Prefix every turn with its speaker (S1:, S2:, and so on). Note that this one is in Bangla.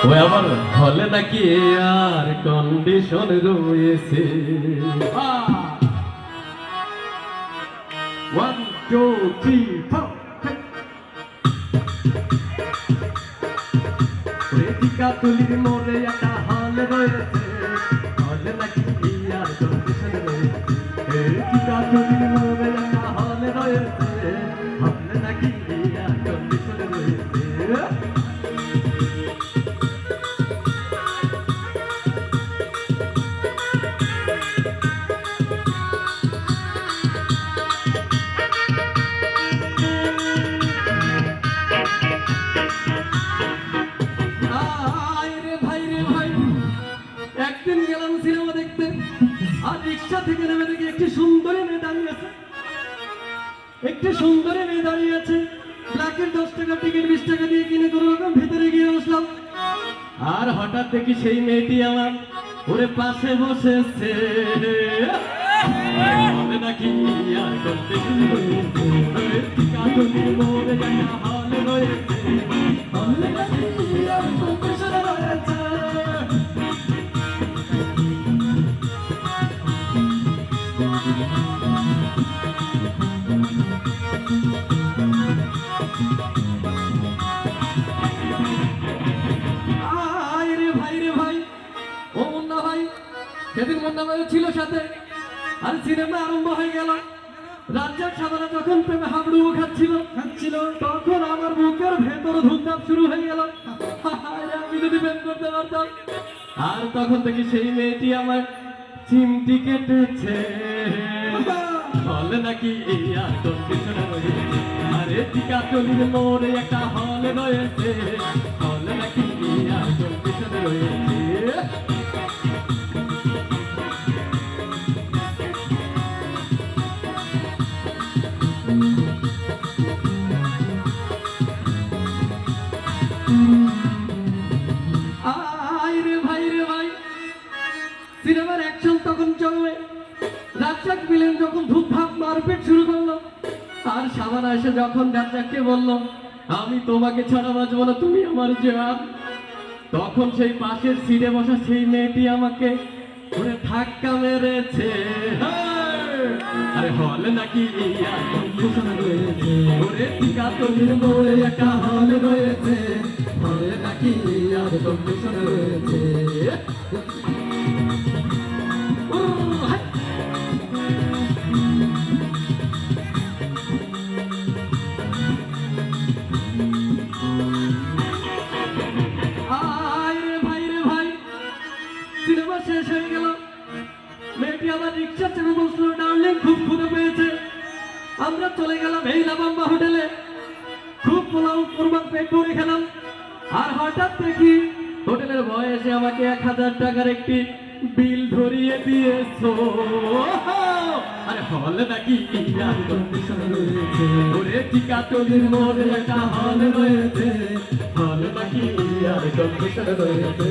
S1: ওই আমার হলে নাকি আর কন্ডিশন রয়েছে। 1 2 3 4 টিকাতুলির মোড়ে একটা হল রয়েছে, হলে নাকি আর কন্ডিশন রয়েছে। টিকাতুলির মোড়ে একটা হল রয়েছে, হলে নাকি আর কন্ডিশন রয়েছে। একদিন গেলাম সিনেমা দেখতে, আর রিক্সা থেকে নেমে দেখি একটি সুন্দরী মেয়ে দাঁড়িয়ে আছে। একটি সুন্দরী মেয়ে দাঁড়িয়ে আছে, ব্ল্যাকের 10 টাকা টিকিট 20 টাকা দিয়ে কিনে কোনো রকম ভিতরে গিয়ে বসলাম। আর হঠাৎ দেখি সেই মেয়েটি আমার ওরে পাশে বসেছে। হবে নাকি আর কন্ডিশন রয়েছে, টিকাতুলির মোড়ে একটা হল রয়েছে, হবে নাকি আর কন্ডিশন রয়েছে। সেদিন মুন্না ভাই ছিল সাথে, আর সিনেমা আরম্ভ হয়ে গেল। রাজ্জাক সাবানা যখন প্রেমে হাবুডুবু খাচ্ছিল তখন আমার বুকের ভেতরে ধুমধাম শুরু হয়ে গেল। আমি যদি প্রেম করতে পারতাম। আর তখন থেকে সেই মেয়েটি আমার চিমটি কেটেছে। হলে নাকি এই আর কন্ডিশন রয়েছে, আরে টিকাতুলির মোড়ে একটা হল রয়েছে, হলে নাকি এই আর কন্ডিশন রয়েছে। সিনেমার অ্যাকশন তখন চলবে, রাজ্জাক ভিলেন যখন ধুমধাম মারপিট শুরু করলো, আর সাবানা এসে যখন রাজ্জাককে বলল আমি তোমাকে ছাড়া বাঁচবো না, তুমি আমার জান, তখন সেই পাশের সিটে বসা সেই মেয়েটি আমাকে ওরে ধাক্কা মেরেছে। আরে হলে নাকি আর কন্ডিশন রয়েছে, ওরে টিকাতুলির মোড়ে একটা হল রয়েছে, হলে নাকি আর কন্ডিশন রয়েছে। সিনেমা শেষ হয়ে গেল, মেয়েটি আবার রিক্সা চেপে বসলো, ডার্লিং খুব ক্ষুধা পেয়েছে। আমরা চলে গেলাম এই লাবাম্বা হোটেলে, খুব পোলাও কোরবান পেট ভরে খেলাম। আর হঠাৎ দেখি হোটেলের বয় এসে আমাকে 1000 টাকার একটি বিল ধরিয়ে দিয়েছো। আরে হলে নাকি আর কন্ডিশন রয়েছে, ওরে টিকাতুলির মোড়ে একটা হল রয়েছে, হলে নাকি আর কন্ডিশন রয়েছে।